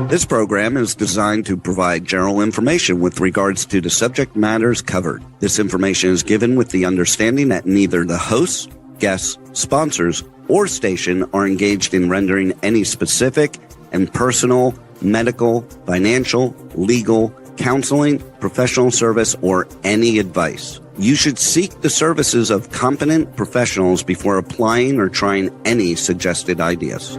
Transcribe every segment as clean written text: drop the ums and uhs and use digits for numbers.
This program is designed to provide general information with regards to the subject matters covered. This information is given with the understanding that neither the hosts, guests, sponsors, or station are engaged in rendering any specific and personal, medical, financial, legal, counseling, professional service, or any advice. You should seek the services of competent professionals before applying or trying any suggested ideas.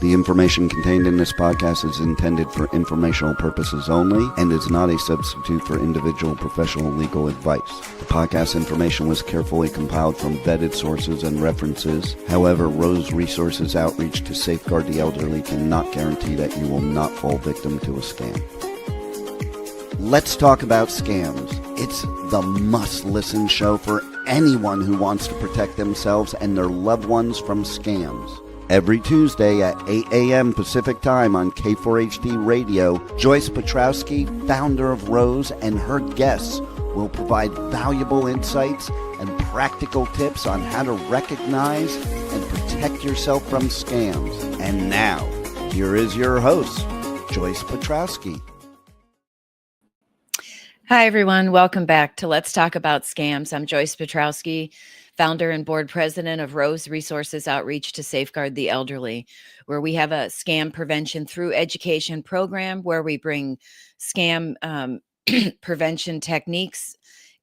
The information contained in this podcast is intended for informational purposes only and is not a substitute for individual professional legal advice. The podcast information was carefully compiled from vetted sources and references. However, Rose Resources Outreach to Safeguard the Elderly cannot guarantee that you will not fall victim to a scam. Let's talk about scams. It's the must-listen show for anyone who wants to protect themselves and their loved ones from scams. Every Tuesday at 8 a.m. Pacific Time on K4HD Radio, Joyce Petrowski, founder of Rose, and her guests will provide valuable insights and practical tips on how to recognize and protect yourself from scams. And now, here is your host, Joyce Petrowski. Hi, everyone. Welcome back to Let's Talk About Scams. I'm Joyce Petrowski, founder and board president of Rose Resources Outreach to Safeguard the Elderly, where we have a scam prevention through education program where we bring scam prevention techniques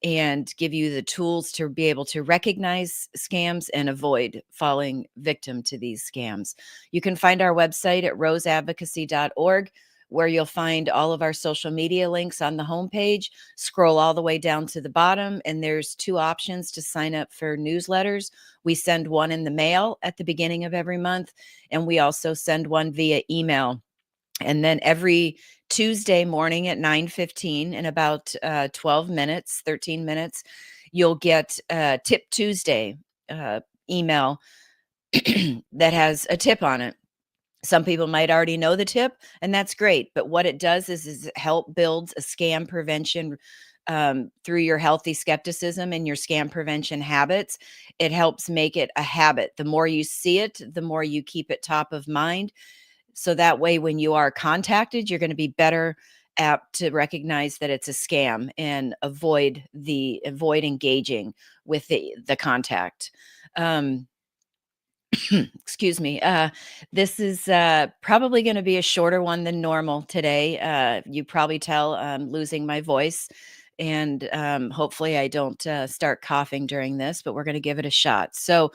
and give you the tools to be able to recognize scams and avoid falling victim to these scams. You can find our website at roseadvocacy.org, where you'll find all of our social media links on the homepage. Scroll all the way down to the bottom, and there's two options to sign up for newsletters. We send one in the mail at the beginning of every month, and we also send one via email. And then every Tuesday morning at 9:15, in about 13 minutes, you'll get a Tip Tuesday email that has a tip on it. Some people might already know the tip, and that's great. But what it does is help build a scam prevention through your healthy skepticism and your scam prevention habits. It helps make it a habit. The more you see it, the more you keep it top of mind. So that way, when you are contacted, you're going to be better apt to recognize that it's a scam and avoid engaging with the contact. Excuse me. This is probably going to be a shorter one than normal today. You probably tell I'm losing my voice, and hopefully I don't start coughing during this, but we're going to give it a shot. So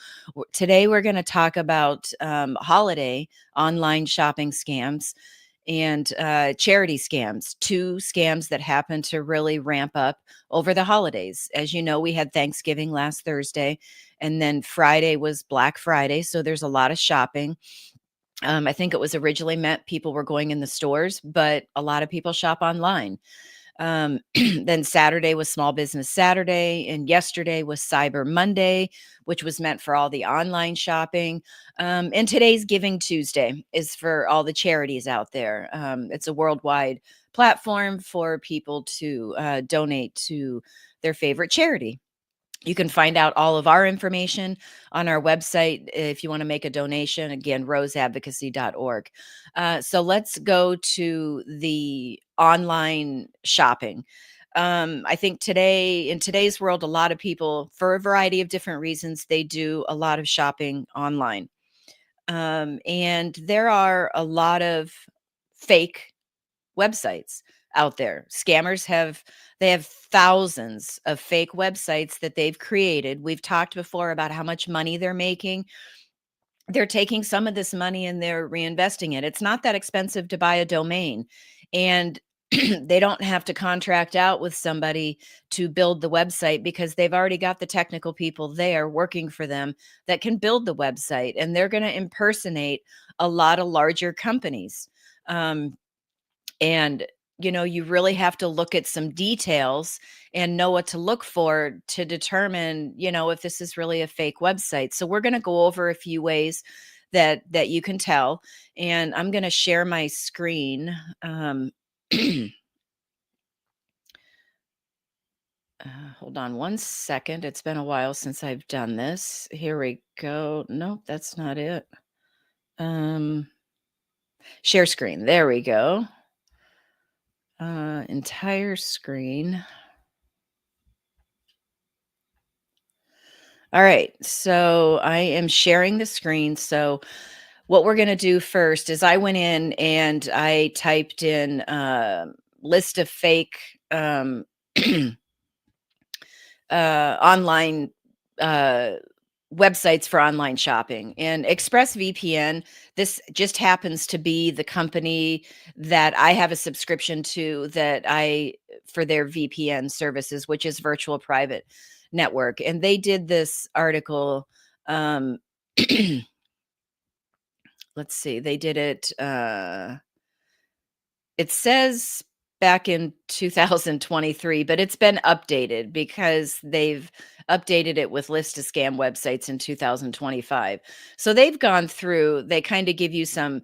today we're going to talk about holiday online shopping scams and charity scams, two scams that happen to really ramp up over the holidays. As you know, we had Thanksgiving last Thursday, and then Friday was Black Friday, so there's a lot of shopping. I think it was originally meant people were going in the stores, but a lot of people shop online. Then Saturday was Small Business Saturday, and yesterday was Cyber Monday, which was meant for all the online shopping. And today's Giving Tuesday is for all the charities out there. It's a worldwide platform for people to donate to their favorite charity. You can find out all of our information on our website if you want to make a donation. Again, roseadvocacy.org. So let's go to the online shopping. I think in today's world, a lot of people, for a variety of different reasons, they do a lot of shopping online. And there are a lot of fake websites out there. Scammers have thousands of fake websites that they've created. We've talked before about how much money they're making. They're taking some of this money and they're reinvesting it. It's not that expensive to buy a domain, and they don't have to contract out with somebody to build the website because they've already got the technical people there working for them that can build the website, and they're going to impersonate a lot of larger companies. And you really have to look at some details and know what to look for to determine, if this is really a fake website. So we're going to go over a few ways that you can tell, and I'm going to share my screen. Hold on one second. It's been a while since I've done this. Here we go. Nope, that's not it. Share screen. There we go. Entire screen. All right. So I am sharing the screen. So what we're going to do first is I went in and I typed in list of fake um, online uh, websites for online shopping. And ExpressVPN, this just happens to be the company that I have a subscription to that I for their VPN services, which is virtual private network. And they did this article. Um, let's see, they did it. It says back in 2023, but it's been updated because they've updated it with list of scam websites in 2025. So they've gone through, they kind of give you some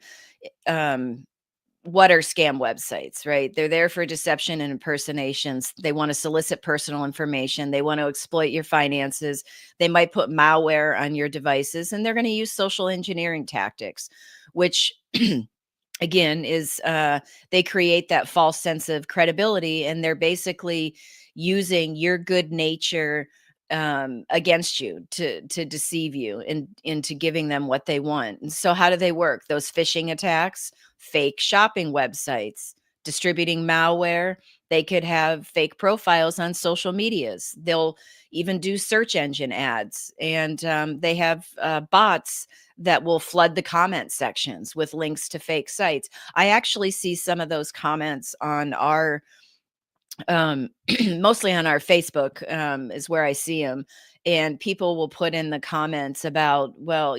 um what are scam websites, right? They're there for deception and impersonations. They want to solicit personal information. They want to exploit your finances. They might put malware on your devices and they're going to use social engineering tactics, which again is they create that false sense of credibility and they're basically using your good nature against you to deceive you and into giving them what they want. And so how do they work? Those phishing attacks, fake shopping websites, distributing malware. They could have fake profiles on social medias. They'll even do search engine ads, and they have bots that will flood the comment sections with links to fake sites. I actually see some of those comments on our mostly on our Facebook is where I see them. And people will put in the comments about, well,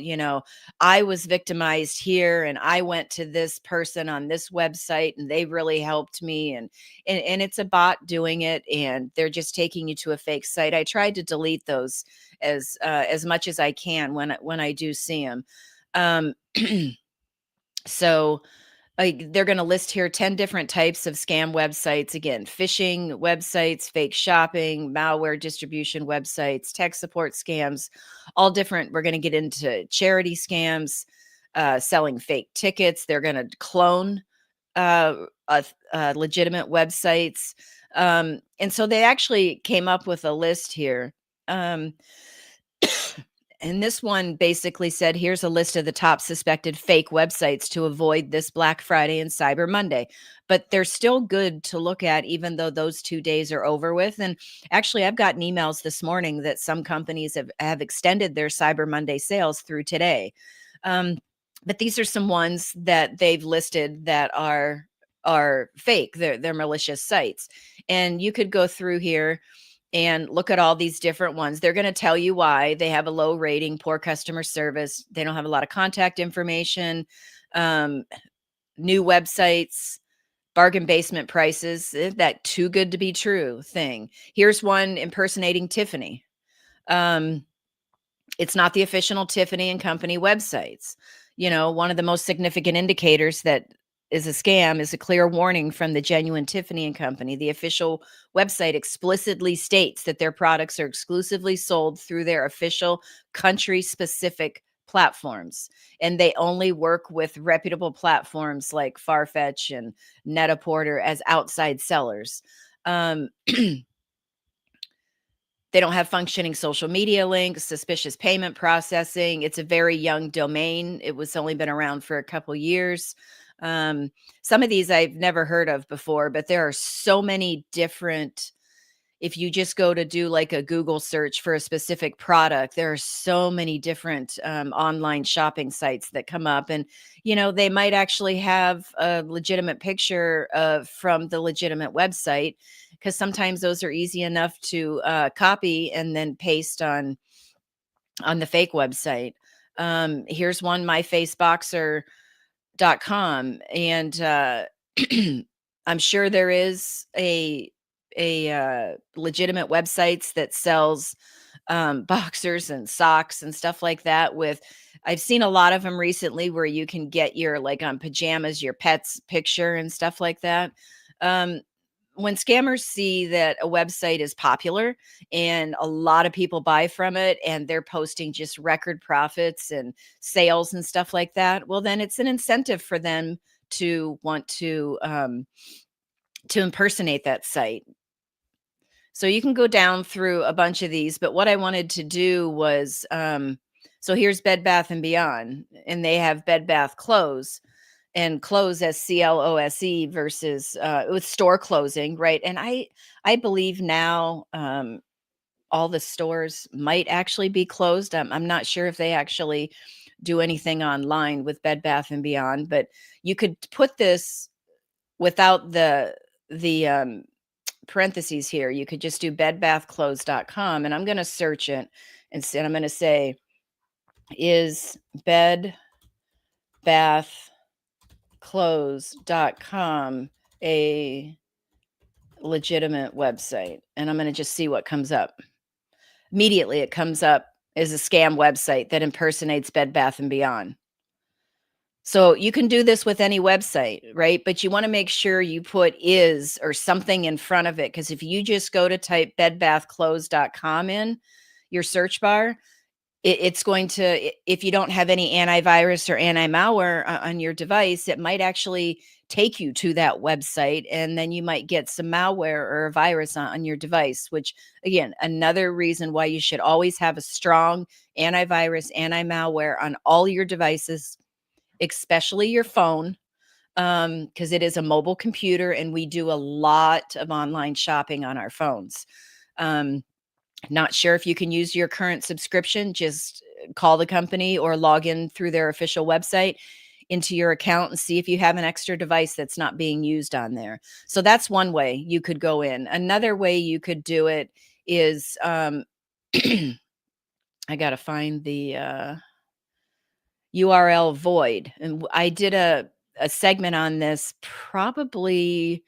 I was victimized here and I went to this person on this website and they really helped me. And it's a bot doing it and they're just taking you to a fake site. I tried to delete those as much as I can when I do see them. Um, so they're going to list here 10 different types of scam websites. Again, phishing websites, fake shopping, malware distribution websites, tech support scams, all different. We're going to get into charity scams, selling fake tickets. They're going to clone legitimate websites. And so they actually came up with a list here. Um, and this one basically said, here's a list of the top suspected fake websites to avoid this Black Friday and Cyber Monday. But they're still good to look at, even though those 2 days are over with. And actually, I've gotten emails this morning that some companies have extended their Cyber Monday sales through today. But these are some ones that they've listed that are fake. They're malicious sites. And you could go through here and look at all these different ones. They're going to tell you why. They have a low rating, poor customer service. They don't have a lot of contact information, um, new websites, bargain basement prices, that too good to be true thing. Here's one impersonating Tiffany. It's not the official Tiffany and Company websites. One of the most significant indicators that is a scam is a clear warning from the genuine Tiffany and Company. The official website explicitly states that their products are exclusively sold through their official country specific platforms, and they only work with reputable platforms like Farfetch and Net-a-Porter as outside sellers. They don't have functioning social media links, suspicious payment processing. It's a very young domain. It was only been around for a couple years. Some of these I've never heard of before, but there are so many different. If you just go to do like a Google search for a specific product, there are so many different online shopping sites that come up. And, they might actually have a legitimate picture from the legitimate website, because sometimes those are easy enough to copy and then paste on the fake website. Here's one, myfaceboxer.com, and I'm sure there is a legitimate websites that sells boxers and socks and stuff like that. I've seen a lot of them recently where you can get your, like, on pajamas, your pet's picture and stuff like that. when scammers see that a website is popular and a lot of people buy from it and they're posting just record profits and sales and stuff like that, well, then it's an incentive for them to want to impersonate that site. So you can go down through a bunch of these, but what I wanted to do was, so here's Bed Bath and Beyond, and they have Bed Bath Close, and close as CLOSE versus with store closing, right? And I believe now all the stores might actually be closed. I'm not sure if they actually do anything online with Bed Bath and Beyond, but you could put this without the parentheses here. You could just do bedbathclothes.com, and I'm going to search it and I'm going to say, is Bed Bath clothes.com a legitimate website? And I'm going to just see what comes up. Immediately it comes up as a scam website that impersonates Bed Bath and Beyond. So you can do this with any website, right? But you want to make sure you put is or something in front of it, because if you just go to type bedbathclothes.com in your search bar, it's going to, if you don't have any antivirus or anti-malware on your device, it might actually take you to that website, and then you might get some malware or a virus on your device, which, again, another reason why you should always have a strong antivirus, anti-malware on all your devices, especially your phone, because it is a mobile computer and we do a lot of online shopping on our phones. Not sure if you can use your current subscription. Just call the company or log in through their official website into your account and see if you have an extra device that's not being used on there. So that's one way you could go in. Another way you could do it is I got to find the URL void. And I did a segment on this probably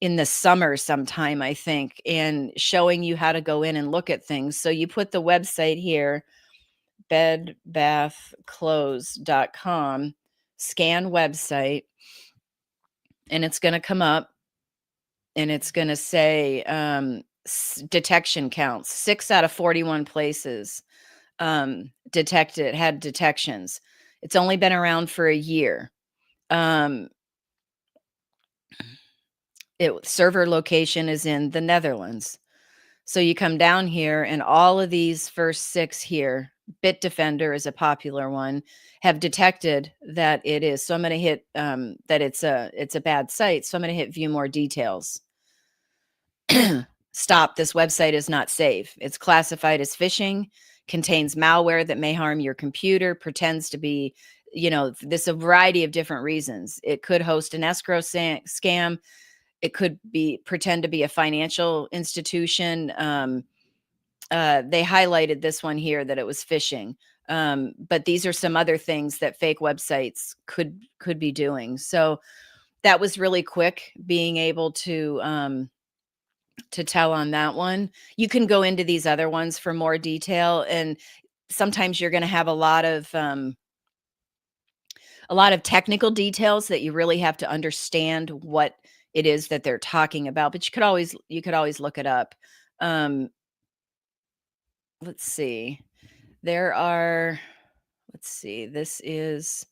in the summer sometime, I think, and showing you how to go in and look at things. So you put the website here, bedbathclothes.com, scan website, and it's going to come up and it's going to say detection counts, 6 out of 41 places had detections. It's only been around for a year. Server location is in the Netherlands. So you come down here and all of these first 6 here, Bitdefender is a popular one, have detected that it is. So I'm going to hit that it's a bad site. So I'm going to hit view more details. Stop. This website is not safe. It's classified as phishing, contains malware that may harm your computer, pretends to be, this a variety of different reasons. It could host an escrow scam. It could pretend to be a financial institution. They highlighted this one here that it was phishing. But these are some other things that fake websites could be doing. So that was really quick, being able to tell on that one. You can go into these other ones for more detail, and sometimes you're going to have a lot of technical details that you really have to understand what it is that they're talking about, but you could always look it up. Let's see. This is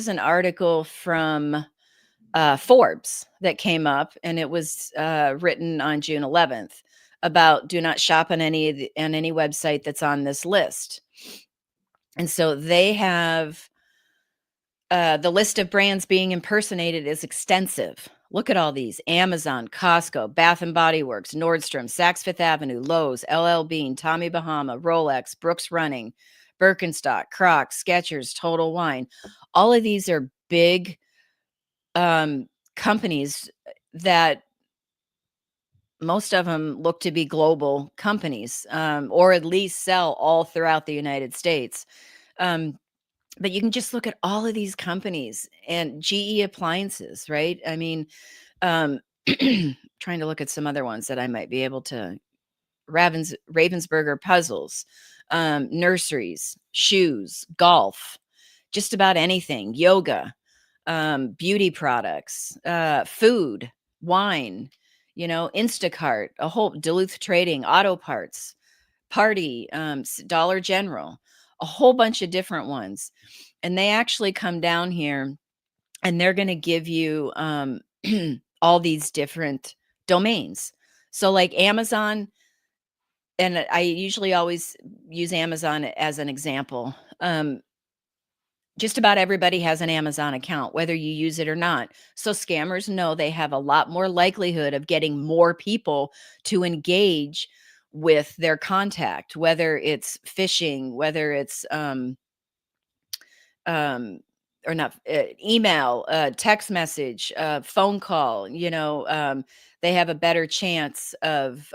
an article from Forbes that came up, and it was written on June 11th about do not shop on any website that's on this list. And so they have the list of brands being impersonated is extensive. Look at all these: Amazon, Costco, Bath and Body Works, Nordstrom, Saks Fifth Avenue, Lowe's, LL Bean, Tommy Bahama, Rolex, Brooks Running, Birkenstock, Crocs, Skechers, Total Wine. All of these are big companies that most of them look to be global companies, or at least sell all throughout the United States. But you can just look at all of these companies and GE Appliances, right? I mean, trying to look at some other ones that I might be able to. Ravensburger Puzzles, nurseries, shoes, golf, just about anything, yoga, beauty products, food, wine, Instacart, a whole Duluth Trading, auto parts, Party, Dollar General, a whole bunch of different ones. And they actually come down here and they're going to give you all these different domains. So like Amazon, and I usually always use Amazon as an example. Just about everybody has an Amazon account, whether you use it or not. So scammers know they have a lot more likelihood of getting more people to engage with their contact, whether it's phishing, whether it's um, or not, email, text message, phone call. They have a better chance of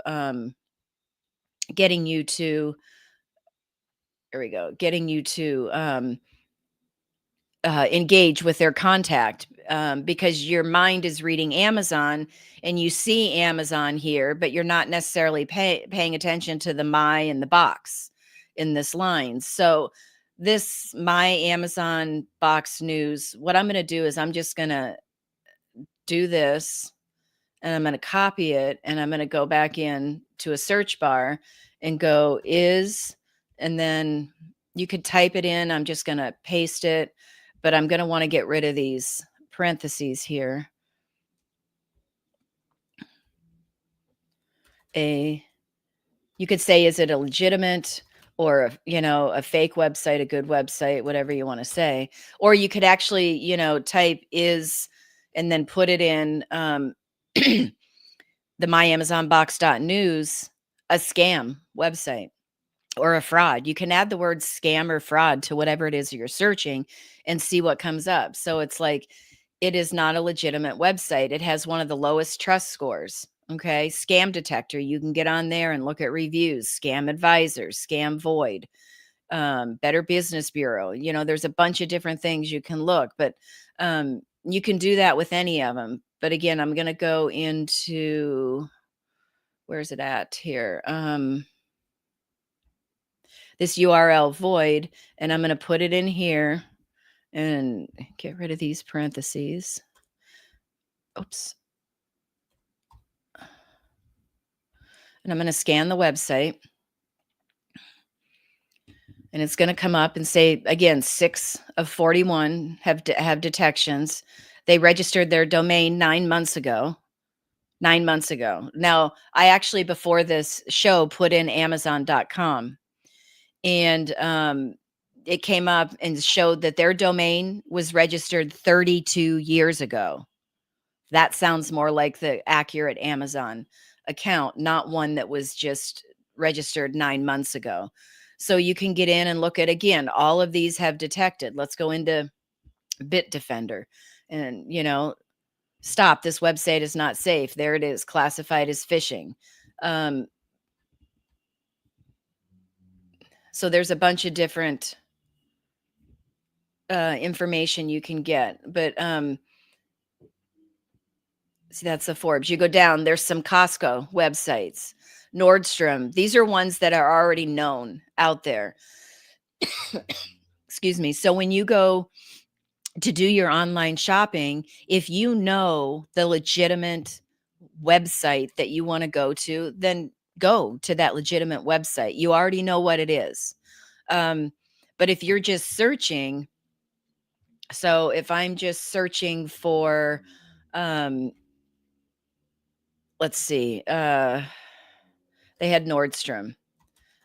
getting you to. There we go. Getting you to engage with their contact, because your mind is reading Amazon and you see Amazon here, but you're not necessarily paying attention to the my and the box in this line. So this my Amazon box news, what I'm going to do is I'm just going to do this and I'm going to copy it and I'm going to go back in to a search bar and go is, and then you could type it in. I'm just going to paste it, but I'm going to want to get rid of these parentheses here. You could say, is it a legitimate or a fake website, a good website, whatever you want to say. Or you could actually, type is and then put it in the myamazonbox.news, a scam website or a fraud. You can add the word scam or fraud to whatever it is you're searching and see what comes up. So it's like, it is not a legitimate website. It has one of the lowest trust scores. Okay. Scam detector. You can get on there and look at reviews, scam advisor, scam void, Better Business Bureau. There's a bunch of different things you can look, but you can do that with any of them. But again, I'm going to go into, where's it at here? This URL void, and I'm going to put it in here and get rid of these parentheses. Oops. And I'm going to scan the website. And it's going to come up and say, again, 6 of 41 have detections. They registered their domain 9 months ago. 9 months ago. Now, I actually, before this show, put in Amazon.com. And it came up and showed that their domain was registered 32 years ago. That sounds more like the accurate Amazon account, not one that was just registered 9 months ago. So you can get in and look at, again, all of these have detected. Let's go into Bitdefender and, stop. This website is not safe. There it is, classified as phishing. So there's a bunch of different information you can get, but see, that's the Forbes. You go down, there's some Costco websites, Nordstrom. These are ones that are already known out there. Excuse me. So when you go to do your online shopping, if you know the legitimate website that you want to go to, then go to that legitimate website. You already know what it is. But if you're just searching, so if I'm just searching for, let's see, they had Nordstrom.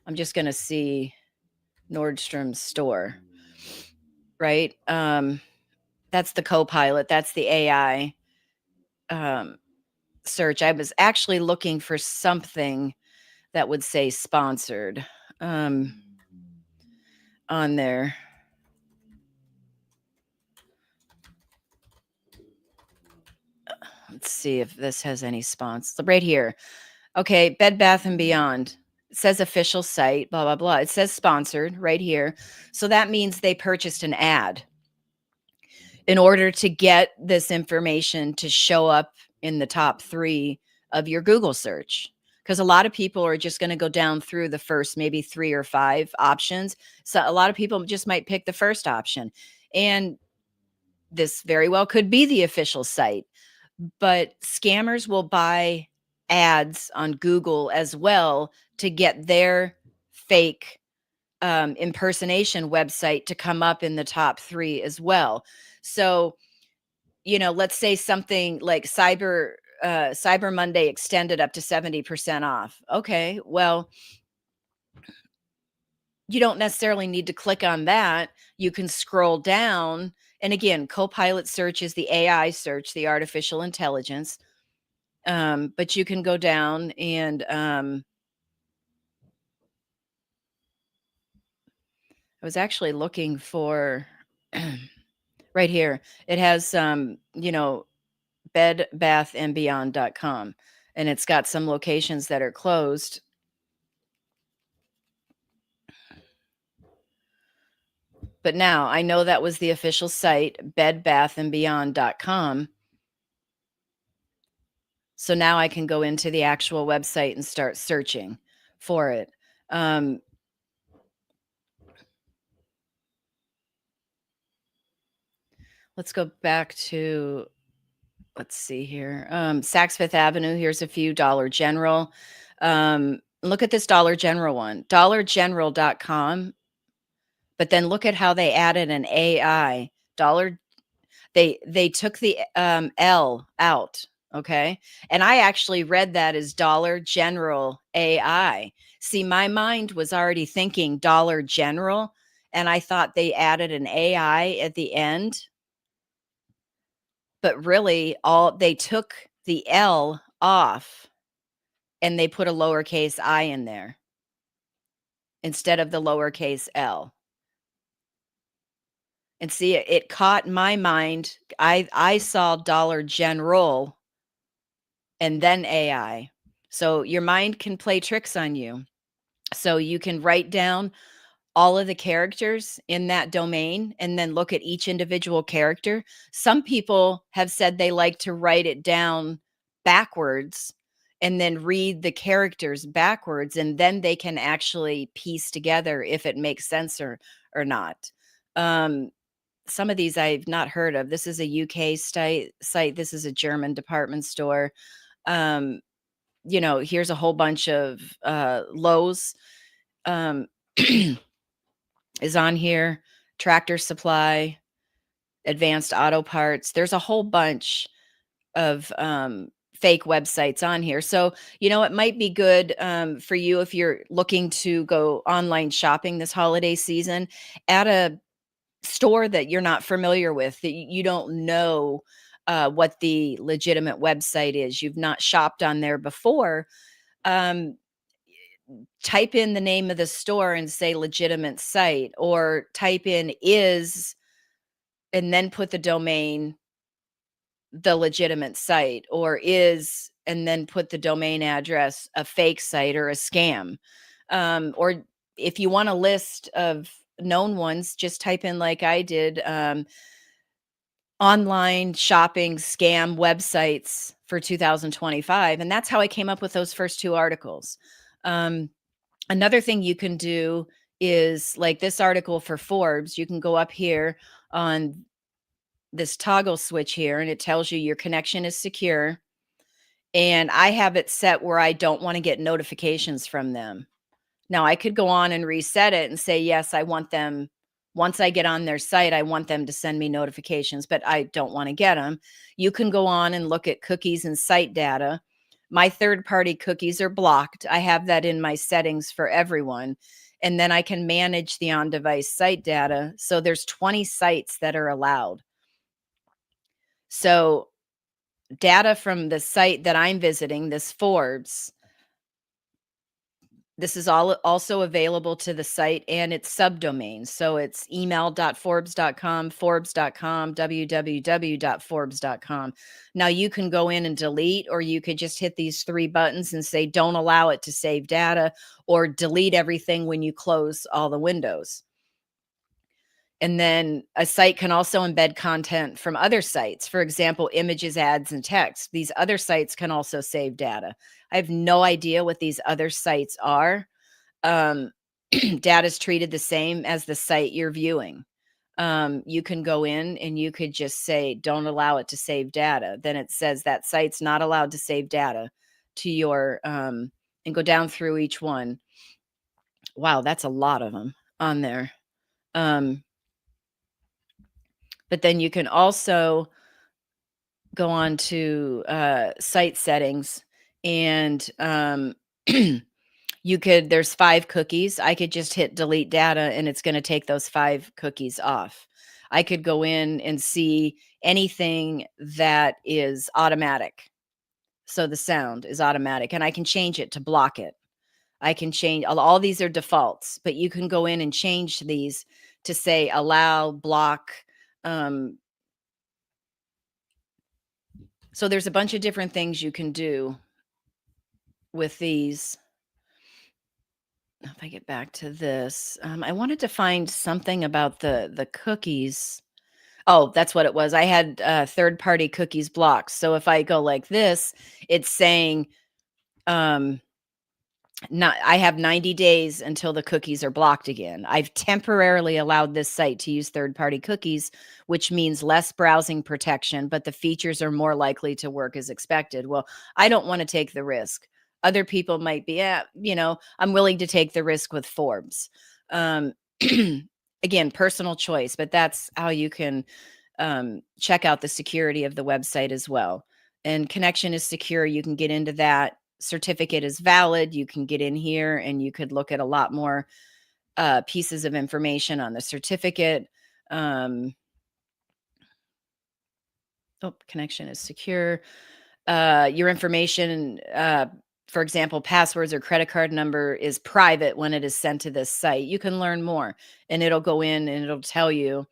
I'm just going to see Nordstrom store, right? That's the Copilot. That's the AI search. I was actually looking for something that would say sponsored on there. Let's see if this has any sponsors right here. Okay, Bed Bath and Beyond. It says official site, blah, blah, blah. It says sponsored right here. So that means they purchased an ad in order to get this information to show up in the top 3 of your Google search. Because a lot of people are just going to go down through the first maybe 3 or 5 options. So a lot of people just might pick the first option. And this very well could be the official site. but scammers will buy ads on Google as well to get their fake impersonation website to come up in the top 3 as well. So, let's say something like Cyber Monday extended up to 70% off. Okay, well, you don't necessarily need to click on that. You can scroll down. And again, Copilot search is the AI search, the artificial intelligence. But you can go down and I was actually looking for right here. It has bedbathandbeyond.com, and it's got some locations that are closed. But now I know that was the official site, bedbathandbeyond.com. So now I can go into the actual website and start searching for it. Let's go back to, let's see here. Saks Fifth Avenue. Here's a few. Dollar General. Look at this Dollar General one, dollargeneral.com. But then look at how they added an AI. They took the L out. Okay. And I actually read that as Dollar General AI. See, my mind was already thinking Dollar General, and I thought they added an AI at the end. But really, they took the L off and they put a lowercase I in there instead of the lowercase L. And see, it caught my mind. I saw Dollar General and then AI. So your mind can play tricks on you. So you can write down all of the characters in that domain and then look at each individual character. Some people have said they like to write it down backwards and then read the characters backwards, and then they can actually piece together if it makes sense or not. Some of these I've not heard of. This is a UK site. This is a German department store. Here's a whole bunch of Lowe's is on here, Tractor Supply, Advanced Auto Parts. There's a whole bunch of fake websites on here. So, it might be good for you if you're looking to go online shopping this holiday season at a store that you're not familiar with, that you don't know what the legitimate website is. You've not shopped on there before. Type in the name of the store and say legitimate site, or type in is and then put the domain, the legitimate site, or is and then put the domain address, a fake site or a scam. Or if you want a list of known ones, just type in, like I did, online shopping scam websites for 2025. And that's how I came up with those first 2 articles. Another thing you can do is, like this article for Forbes, you can go up here on this toggle switch here and it tells you your connection is secure. And I have it set where I don't want to get notifications from them. Now I could go on and reset it and say, yes, I want them. Once I get on their site, I want them to send me notifications, but I don't want to get them. You can go on and look at cookies and site data. My third-party cookies are blocked. I have that in my settings for everyone. And then I can manage the on-device site data. So there's 20 sites that are allowed. So data from the site that I'm visiting, this Forbes, this is all also available to the site and its subdomains. So it's email.forbes.com, forbes.com, www.forbes.com. Now you can go in and delete, or you could just hit these 3 buttons and say, don't allow it to save data, or delete everything when you close all the windows. And then a site can also embed content from other sites. For example, images, ads, and text. These other sites can also save data. I have no idea what these other sites are. Data is treated the same as the site you're viewing. You can go in and you could just say, don't allow it to save data. Then it says that site's not allowed to save data to your, and go down through each one. Wow, that's a lot of them on there. But then you can also go on to site settings, and there's 5 cookies. I could just hit delete data and it's going to take those 5 cookies off. I could go in and see anything that is automatic. So the sound is automatic, and I can change it to block it. I can change all these are defaults, but you can go in and change these to say allow, block. So there's a bunch of different things you can do with these. If I get back to this, I wanted to find something about the cookies. Oh, that's what it was. I had third-party cookies blocked. So if I go like this, it's saying, I have 90 days until the cookies are blocked again. I've temporarily allowed this site to use third-party cookies, which means less browsing protection, but the features are more likely to work as expected. Well, I don't want to take the risk. Other people might be, I'm willing to take the risk with Forbes. Again, personal choice, but that's how you can check out the security of the website as well. And connection is secure. You can get into that. Certificate is valid. You can get in here and you could look at a lot more pieces of information on the certificate. Connection is secure. Your information, for example, passwords or credit card number is private when it is sent to this site. You can learn more, and it'll go in and it'll tell you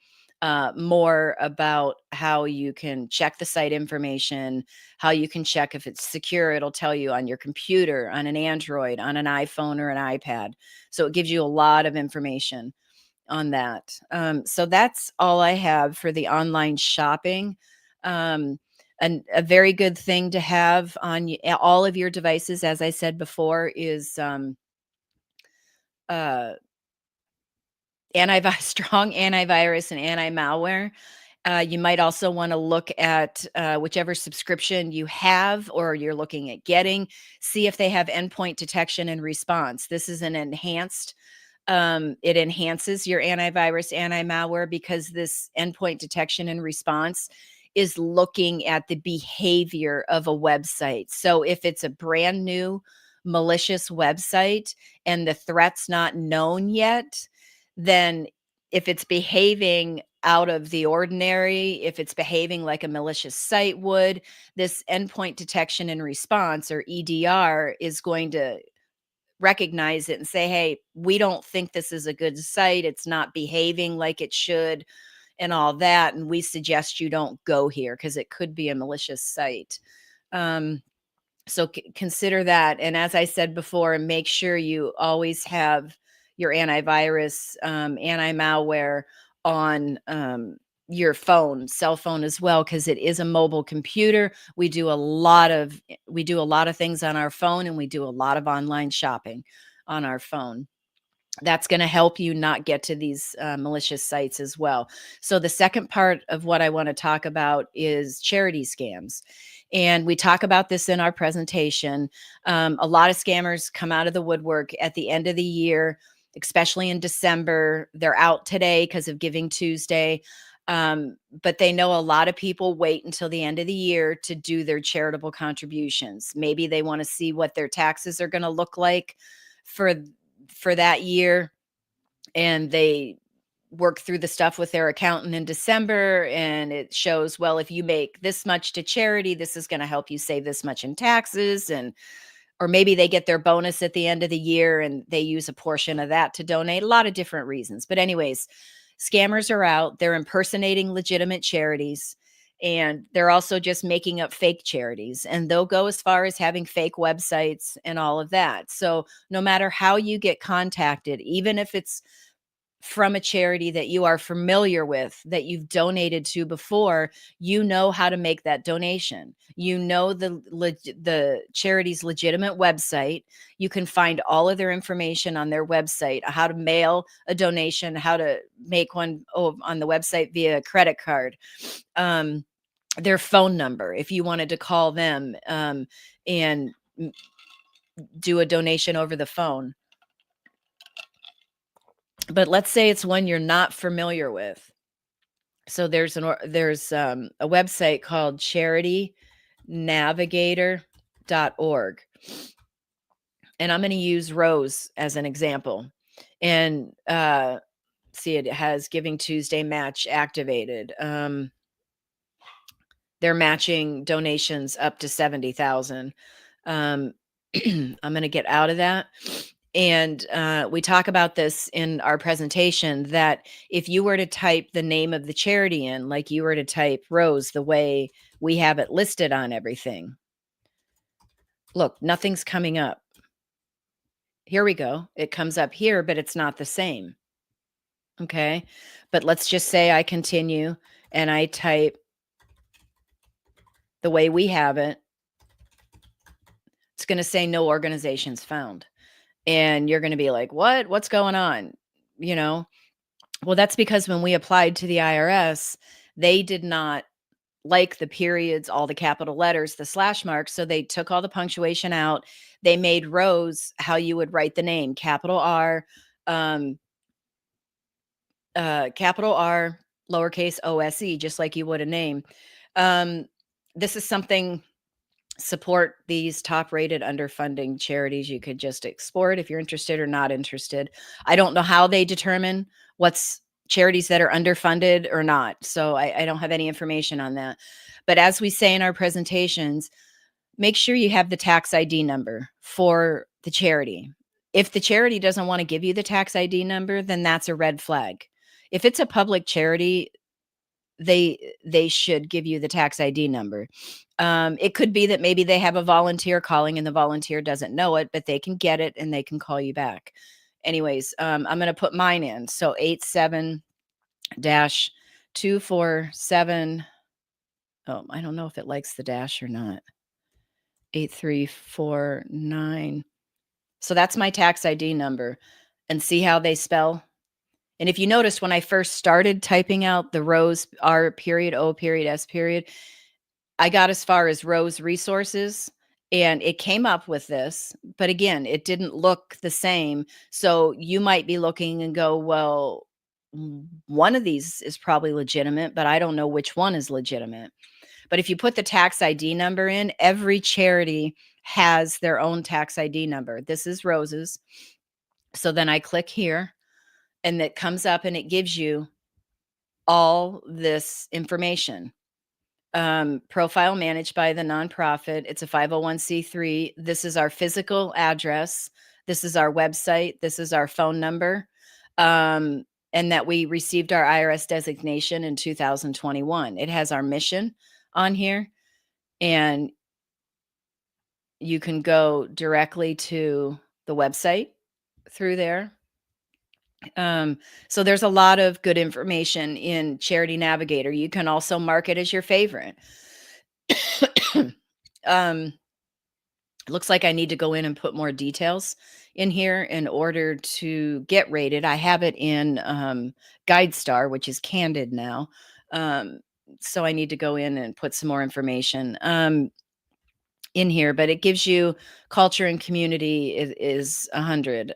more about how you can check the site information, how you can check if it's secure. It'll tell you on your computer, on an Android, on an iPhone or an iPad. So it gives you a lot of information on that. So that's all I have for the online shopping. And a very good thing to have on all of your devices, as I said before, is strong antivirus and anti-malware. You might also want to look at whichever subscription you have or you're looking at getting, see if they have endpoint detection and response. This is an enhanced, it enhances your antivirus, anti-malware, because this endpoint detection and response is looking at the behavior of a website. So if it's a brand new malicious website and the threat's not known yet, then if it's behaving out of the ordinary, if it's behaving like a malicious site would, this endpoint detection and response, or EDR, is going to recognize it and say, hey, we don't think this is a good site. It's not behaving like it should and all that. And we suggest you don't go here because it could be a malicious site. So consider that. And as I said before, make sure you always have your antivirus, anti-malware on your cell phone as well, because it is a mobile computer. We do a lot of things on our phone, and we do a lot of online shopping on our phone. That's going to help you not get to these malicious sites as well. So the second part of what I want to talk about is charity scams. And we talk about this in our presentation. A lot of scammers come out of the woodwork at the end of the year, especially in December. They're out today because of Giving Tuesday. But they know a lot of people wait until the end of the year to do their charitable contributions. Maybe they want to see what their taxes are going to look like for that year, and they work through the stuff with their accountant in December, and it shows, well, if you make this much to charity, this is going to help you save this much in taxes. Or maybe they get their bonus at the end of the year and they use a portion of that to donate. A lot of different reasons. But anyways, scammers are out. They're impersonating legitimate charities, and they're also just making up fake charities, and they'll go as far as having fake websites and all of that. So no matter how you get contacted, even if it's from a charity that you are familiar with, that you've donated to before, you know how to make that donation. You know the charity's legitimate website. You can find all of their information on their website, how to mail a donation, how to make one on the website via credit card. Their phone number, if you wanted to call them and do a donation over the phone. But let's say it's one you're not familiar with. So there's a website called charitynavigator.org. And I'm going to use Rose as an example. And see, it has Giving Tuesday match activated. They're matching donations up to 70,000. I'm going to get out of that. And we talk about this in our presentation, that if you were to type the name of the charity in, like you were to type Rose, the way we have it listed on everything, look, nothing's coming up. Here we go. It comes up here, but it's not the same. Okay. But let's just say I continue and I type the way we have it. It's going to say no organizations found. And you're going to be like, what's going on? You know, well, that's because when we applied to the IRS, they did not like the periods, all the capital letters, the slash marks. So they took all the punctuation out. They made Rose how you would write the name, capital R, lowercase OSE, just like you would a name. This is something, support these top rated underfunding charities. You could just explore it if you're interested or not interested. I don't know how they determine what's charities that are underfunded or not. So I don't have any information on that. But as we say in our presentations, make sure you have the tax ID number for the charity. If the charity doesn't want to give you the tax ID number, then that's a red flag. If it's a public charity, they should give you the tax ID number. It could be that maybe they have a volunteer calling and the volunteer doesn't know it, but they can get it and they can call you back. Anyways, I'm going to put mine in. So 87-247. Oh, I don't know if it likes the dash or not. 8349. So that's my tax ID number. And see how they spell? And if you notice, when I first started typing out the Rose R period, O period, S period, I got as far as Rose Resources and it came up with this. But again, it didn't look the same. So you might be looking and go, well, one of these is probably legitimate, but I don't know which one is legitimate. But if you put the tax ID number in, every charity has their own tax ID number. This is Rose's. So then I click here and it comes up and it gives you all this information. Profile managed by the nonprofit. It's a 501c3. This is our physical address. This is our website. This is our phone number. And that we received our IRS designation in 2021. It has our mission on here. And you can go directly to the website through there. So there's a lot of good information in Charity Navigator. You can also mark it as your favorite. Looks like I need to go in and put more details in here in order to get rated. I have it in GuideStar, which is Candid now. So I need to go in and put some more information in here, but it gives you culture and community is 100.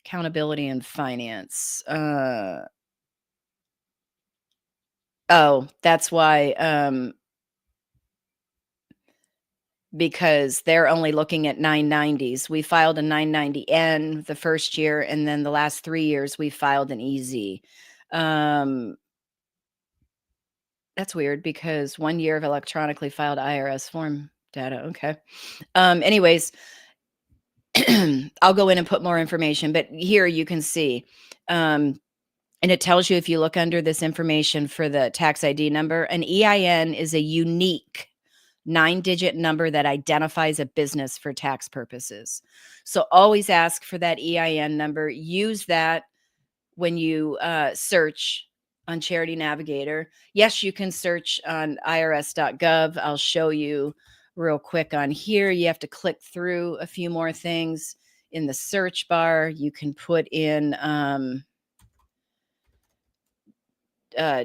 Accountability and finance. Oh, that's why, because they're only looking at 990s. We filed a 990N the first year, and then the last 3 years we filed an EZ. That's weird because 1 year of electronically filed IRS form data. Okay. Anyways, I'll go in and put more information, but here you can see, and it tells you if you look under this information for the tax ID number, an EIN is a unique 9-digit number that identifies a business for tax purposes. So always ask for that EIN number. Use that when you search on Charity Navigator. Yes, you can search on irs.gov. I'll show you real quick on here. You have to click through a few more things. In the search bar, you can put in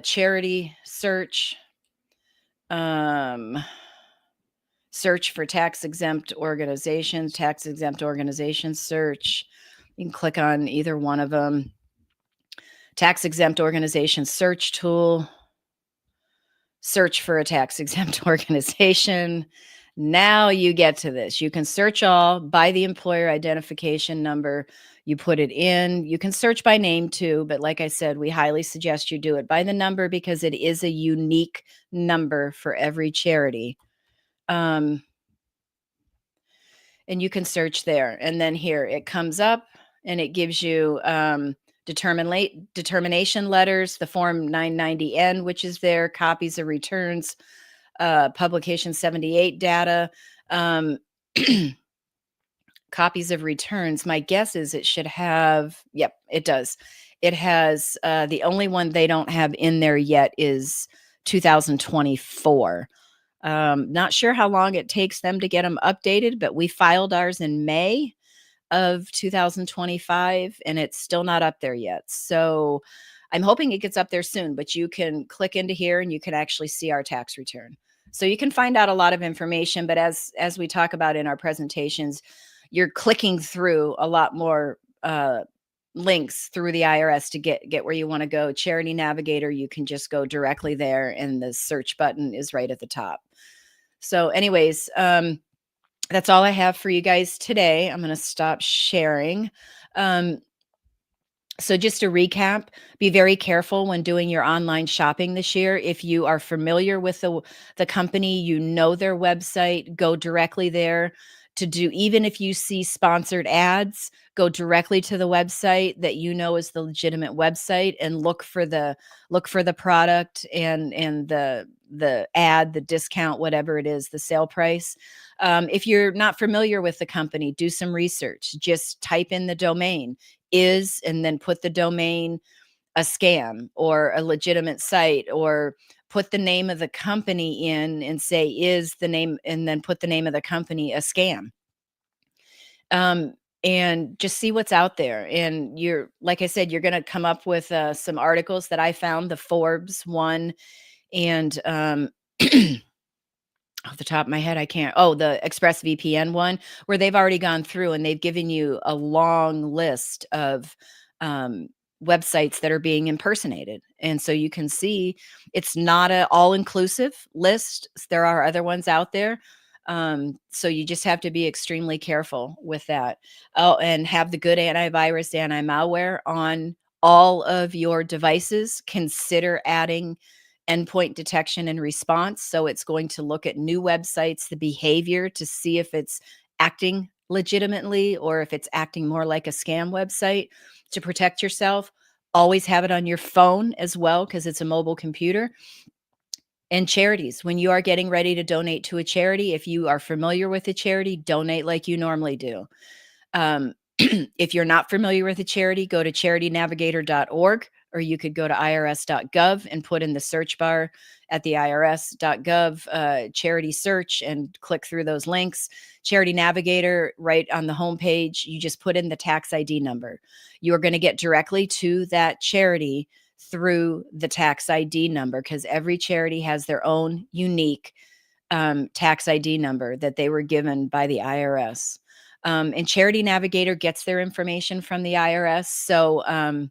charity search, search for tax exempt organizations search. You can click on either one of them. Tax exempt organization search tool, search for a tax exempt organization. Now you get to this. You can search all by the employer identification number. You put it in. You can search by name too, but like I said, we highly suggest you do it by the number because it is a unique number for every charity. And you can search there. And then here it comes up and it gives you determination letters, the Form 990N, which is there, copies of returns, publication 78 data, copies of returns. My guess is it should have, yep, it does. It has, the only one they don't have in there yet is 2024. Not sure how long it takes them to get them updated, but we filed ours in May of 2025 and it's still not up there yet. So I'm hoping it gets up there soon, but you can click into here and you can actually see our tax return. So you can find out a lot of information, but as we talk about in our presentations, you're clicking through a lot more links through the IRS to get where you want to go. Charity Navigator, you can just go directly there and the search button is right at the top. So anyways, that's all I have for you guys today. I'm going to stop sharing. So just to recap, be very careful when doing your online shopping this year. If you are familiar with the company, you know their website, go directly there to do, even if you see sponsored ads, go directly to the website that you know is the legitimate website and look for the product and the ad, the discount, whatever it is, the sale price. If you're not familiar with the company, do some research. Just type in the domain is, and then put the domain a scam or a legitimate site, or put the name of the company in and say is the name, and then put the name of the company a scam. And just see what's out there. And you're, like I said, you're going to come up with some articles that I found, the Forbes one, and off the top of my head, I can't. Oh, the ExpressVPN one, where they've already gone through and they've given you a long list of websites that are being impersonated. And so you can see it's not an all-inclusive list. There are other ones out there. So you just have to be extremely careful with that. Oh, and have the good antivirus, anti-malware on all of your devices. Consider adding endpoint detection and response. So it's going to look at new websites, the behavior to see if it's acting legitimately or if it's acting more like a scam website to protect yourself. Always have it on your phone as well because it's a mobile computer. And charities, when you are getting ready to donate to a charity, if you are familiar with a charity, donate like you normally do. If you're not familiar with a charity, go to charitynavigator.org, or you could go to irs.gov and put in the search bar at the irs.gov charity search and click through those links. Charity Navigator, right on the homepage, you just put in the tax ID number. You are going to get directly to that charity through the tax ID number because every charity has their own unique tax ID number that they were given by the IRS. And Charity Navigator gets their information from the IRS. So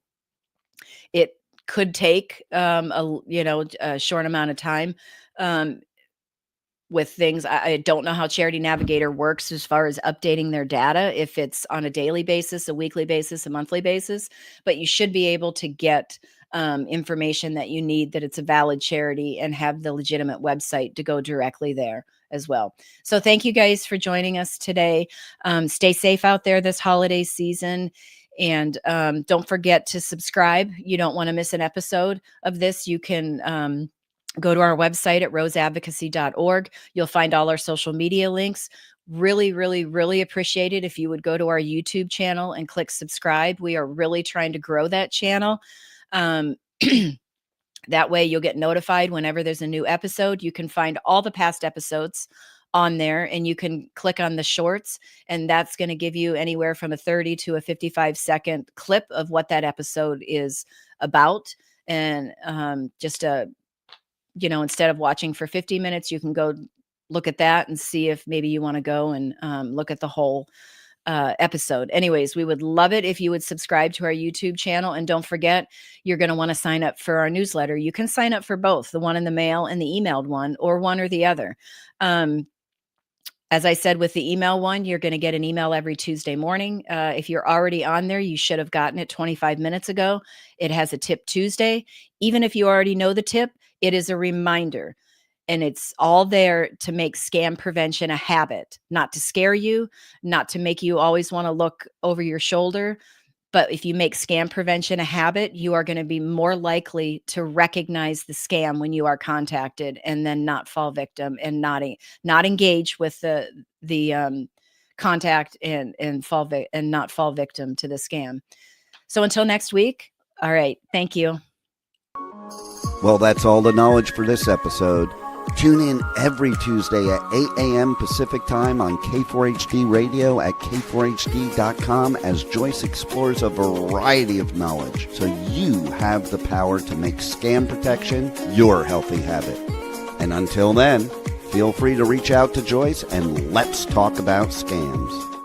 it could take a short amount of time with things. I don't know how Charity Navigator works as far as updating their data, if it's on a daily basis, a weekly basis, a monthly basis, but you should be able to get information that you need, that it's a valid charity, and have the legitimate website to go directly there as well. So thank you guys for joining us today. Stay safe out there this holiday season. And don't forget to subscribe. You don't want to miss an episode of this. You can Go to our website at roseadvocacy.org. You'll find all our social media links. Really, really, really appreciate it if you would go to our YouTube channel and click subscribe. We are really trying to grow that channel. That way you'll get notified whenever there's a new episode. You can find all the past episodes on there, and you can click on the shorts, and that's going to give you anywhere from a 30 to a 55-second clip of what that episode is about. And just a instead of watching for 50 minutes, you can go look at that and see if maybe you want to go and look at the whole episode. Anyways, we would love it if you would subscribe to our YouTube channel. And don't forget, you're going to want to sign up for our newsletter. You can sign up for both, the one in the mail and the emailed one, or one or the other. As I said, with the email one, you're going to get an email every Tuesday morning. If you're already on there, you should have gotten it 25 minutes ago. It has a Tip Tuesday. Even if you already know the tip, it is a reminder. And it's all there to make scam prevention a habit, not to scare you, not to make you always want to look over your shoulder. But if you make scam prevention a habit, you are going to be more likely to recognize the scam when you are contacted, and then not fall victim and not engage with the contact and not fall victim to the scam. So until next week. All right. Thank you. Well, that's all the knowledge for this episode. Tune in every Tuesday at 8 a.m. Pacific Time on K4HD Radio at k4hd.com as Joyce explores a variety of knowledge so you have the power to make scam protection your healthy habit. And until then, feel free to reach out to Joyce and let's talk about scams.